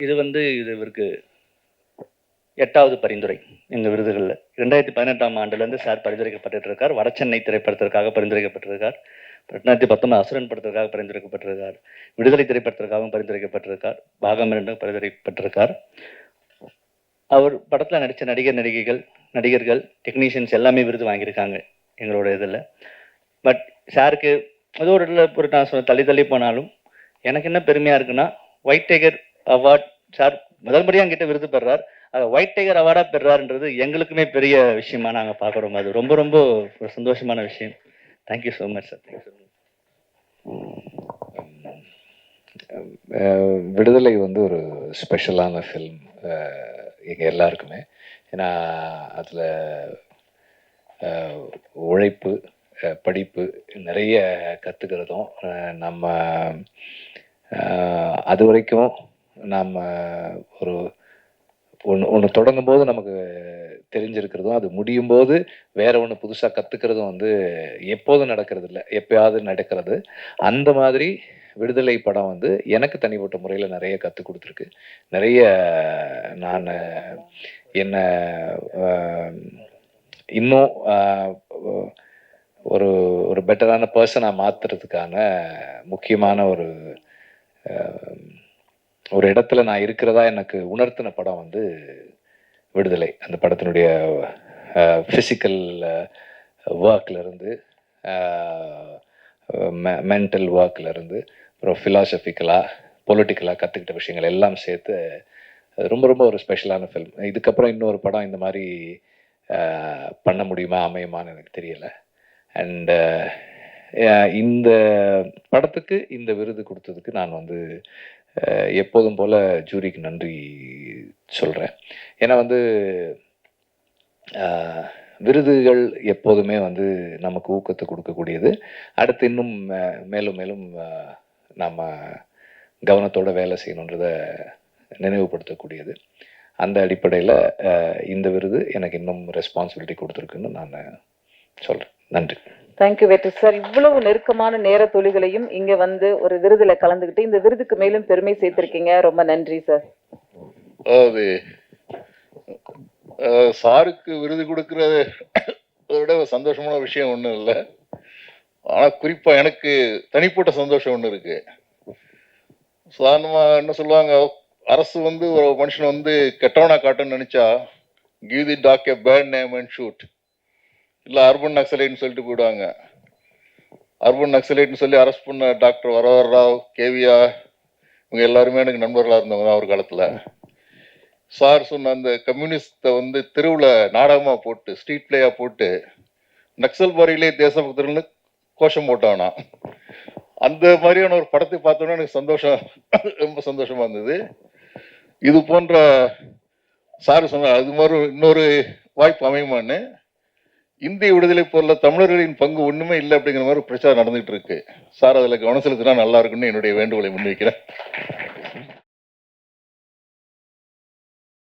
இது இவருக்கு 8வது பரிந்துரை இந்த விருதுகளில். 2018ஆம் ஆண்டுலேருந்து சார் பரிந்துரைக்கப்பட்டு இருக்கார். வடசென்னை திரைப்படத்திற்காக பரிந்துரைக்கப்பட்டிருக்கார். 2019 அசுரன் படத்திற்காக பரிந்துரைக்கப்பட்டிருக்கார். விடுதலை திரைப்படத்திற்காகவும் பரிந்துரைக்கப்பட்டிருக்கார். பாகம் 2 பரிந்துரைக்கப்பட்டிருக்கார். அவர் படத்தில் நடித்த நடிகர்கள், டெக்னீஷியன்ஸ் எல்லாமே விருது வாங்கியிருக்காங்க எங்களோட இதில். பட் சாருக்கு ஏதோ ஒரு இதில் ஒரு நான் சொன்ன தள்ளி போனாலும் எனக்கு என்ன பெருமையாக இருக்குன்னா, ஒயிட் டைகர் அவார்ட் சார் முதல் முறையாக என்கிட்ட விருது பெறார். அது ஒயிட் டைகர் அவார்டாக பெறாருன்றது எங்களுக்குமே பெரிய விஷயமா நாங்கள் பார்க்குறோம். அது ரொம்ப ரொம்ப ஒரு சந்தோஷமான விஷயம். Thank you so much sir. Thank you so much. விடுதலை ஒரு ஸ்பெஷலான ஃபில்ம் எங்கள் எல்லாருக்குமே. ஏன்னா அதில் உழைப்பு, படிப்பு நிறைய கற்றுக்கிறதும், நம்ம அது வரைக்கும் நம்ம ஒரு ஒன்று தொடங்கும் போது நமக்கு தெரிஞ்சிருக்கிறதும், அது முடியும் போது வேற ஒன்று புதுசாக கற்றுக்கிறதும் எப்போதும் நடக்கிறது இல்லை, எப்பயாவது நடக்கிறது. அந்த மாதிரி விடுதலை படம் எனக்கு தனிப்பட்ட முறையில் நிறைய கற்றுக் கொடுத்துருக்கு. நிறைய நான் என்ன இன்னும் ஒரு ஒரு பெட்டரான பர்சனாக மாற்றுறதுக்கான முக்கியமான ஒரு இடத்துல நான் இருக்கிறதா எனக்கு உணர்த்தின படம் விடுதலை. அந்த படத்தினுடைய ஃபிசிக்கல் ஒர்க்லேருந்து, மென்டல் ஒர்க்லேருந்து, அப்புறம் ஃபிலாசபிக்கலாக, பொலிட்டிக்கலாக கற்றுக்கிட்ட விஷயங்கள் எல்லாம் சேர்த்து ரொம்ப ரொம்ப ஒரு ஸ்பெஷலான ஃபில்ம். இதுக்கப்புறம் இன்னொரு படம் இந்த மாதிரி பண்ண முடியுமா, அமையுமான்னு எனக்கு தெரியலை. அண்டு இந்த படத்துக்கு இந்த விருது கொடுத்ததுக்கு நான் எப்போதும் போல் ஜூரிக்கு நன்றி சொல்கிறேன். ஏன்னா விருதுகள் எப்போதுமே நமக்கு ஊக்கத்தை கொடுக்கக்கூடியது. அடுத்து இன்னும் மேலும் மேலும் நம்ம கவனத்தோடு வேலை செய்யணுன்றதை நினைவுபடுத்தக்கூடியது. அந்த அடிப்படையில் இந்த விருது எனக்கு இன்னும் ரெஸ்பான்சிபிலிட்டி கொடுத்துருக்குன்னு நான் சொல்கிறேன். நன்றி. தேங்க்யூ வெற்றி சார். இவ்வளவு நெருக்கமான நேர துளிகளையும் இங்க ஒரு விருதுல கலந்துக்கிட்டு இந்த விருதுக்கு மேலும் பெருமை சேர்த்திருக்கீங்க. ரொம்ப நன்றி சார். சாருக்கு விருது கொடுக்கறத விட சந்தோஷமான விஷயம் ஒன்றும் இல்லை. ஆனால் குறிப்பாக எனக்கு தனிப்பட்ட சந்தோஷம் ஒன்று இருக்கு. சாதாரணமாக என்ன சொல்லுவாங்க, அரசு ஒரு மனுஷன் கெட்டவனா காட்டுன்னு நினைச்சா give the dog a bad name and shoot, இல்லை அர்பன் நக்சலைட்னு சொல்லிட்டு போயிடுவாங்க. அர்பன் நக்சலைட்னு சொல்லி அரெஸ்ட் பண்ண டாக்டர் வரவர் ராவ், கேவியா, இவங்க எல்லாருமே எனக்கு நண்பர்களாக இருந்தவங்க தான் ஒரு காலத்தில். சார் சொன்ன அந்த கம்யூனிஸ்டை தெருவில் நாடகமாக போட்டு, ஸ்ட்ரீட் பிளேயாக போட்டு, நக்சல் பாரியிலே தேசபக்தர்கள்னு கோஷம் போட்டானா, அந்த மாதிரியான ஒரு படத்தை பார்த்தோன்னா எனக்கு சந்தோஷம், ரொம்ப சந்தோஷமாக இருந்தது. இது போன்ற சார் சொன்ன அது மாதிரி இன்னொரு வாய்ப்பு அமையுமான்னு. இந்திய விடுதலை போரில் தமிழர்களின் பங்கு ஒன்றுமே இல்லை அப்படிங்கிற மாதிரி பிரச்சாரம் நடந்துகிட்டு இருக்கு. சார் அதில் கவனம் செலுத்தினா நல்லா இருக்குன்னு என்னுடைய வேண்டுகோளை முன்வைக்கிறேன்.